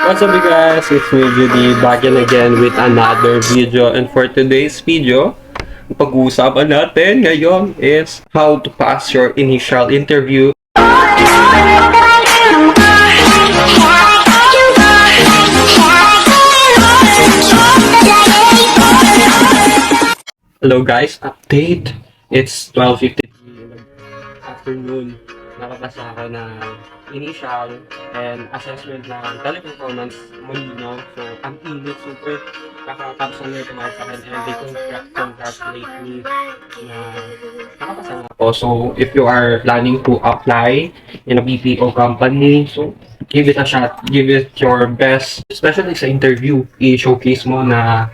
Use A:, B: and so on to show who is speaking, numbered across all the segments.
A: What's up you guys, it's me Judy back in again with another video, and for today's video, ang pag-uusapan natin ngayon is how to pass your initial interview. Hello guys, update! It's 12:53 in the afternoon. Nakapasa ako ng initial and assessment ng teleperformance Molino. So, ang init, super nakakapsa na ito sa akin, and they congratulate me na nakapasa na ako. So, if you are planning to apply in a BPO company, so give it a shot, give it your best, especially sa interview, i-showcase mo na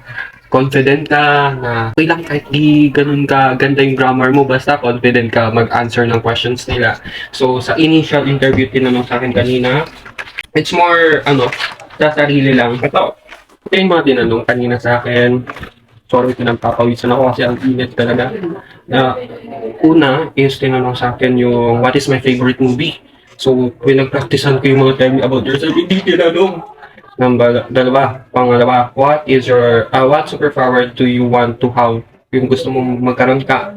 A: confident ka na okay lang kahit di ganun ka ganda yung grammar mo, basta confident ka mag-answer ng questions nila. So, sa initial interview, tinanong sa akin kanina, it's more, sa sarili lang. Ito yung mga tinanong kanina sa akin. Sorry, pinagpapawisan ako kasi ang init talaga. Una is tinanong sa akin yung, what is my favorite movie? So, pinag-practicean ko yung mga tell me about yourself. Hindi tinanong. Pangalawa, what superpower do you want to have? Yung gusto mong magkaroon ka.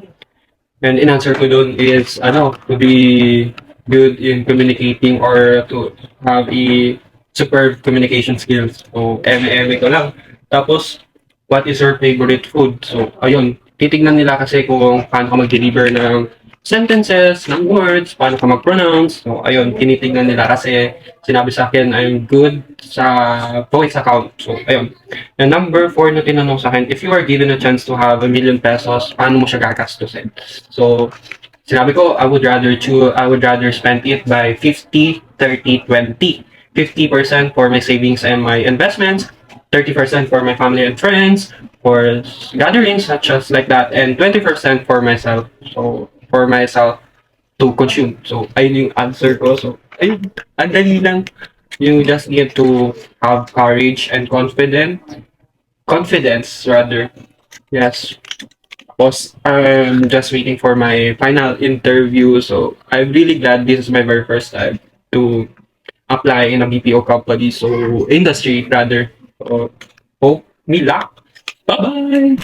A: And in-answer ko dun is, to be good in communicating or to have a superb communication skills. So, eme ko lang. Tapos, what is your favorite food? So, ayun, titignan nila kasi kung paano ka mag-deliver ng sentences, ng words, paano ka mag-pronounce. So, ayun, tinitignan nila kasi sinabi sa akin, I'm good sa voice account. So, ayun. And number 4 na tinanong sa akin, if you are given a chance to have 1,000,000 pesos, paano mo siya gagastusin? So, sinabi ko, I would rather spend it by 50, 30, 20. 50% for my savings and my investments, 30% for my family and friends, for gatherings such as like that, and 20% for myself. So, for myself to consume. So, ayun yung answer ko. So, ayun, ang dali lang. You just need to have courage and confidence rather. Yes. Tapos, I'm just waiting for my final interview. So, I'm really glad this is my very first time to apply in a BPO company. So, industry rather. So, hope me luck. Bye-bye!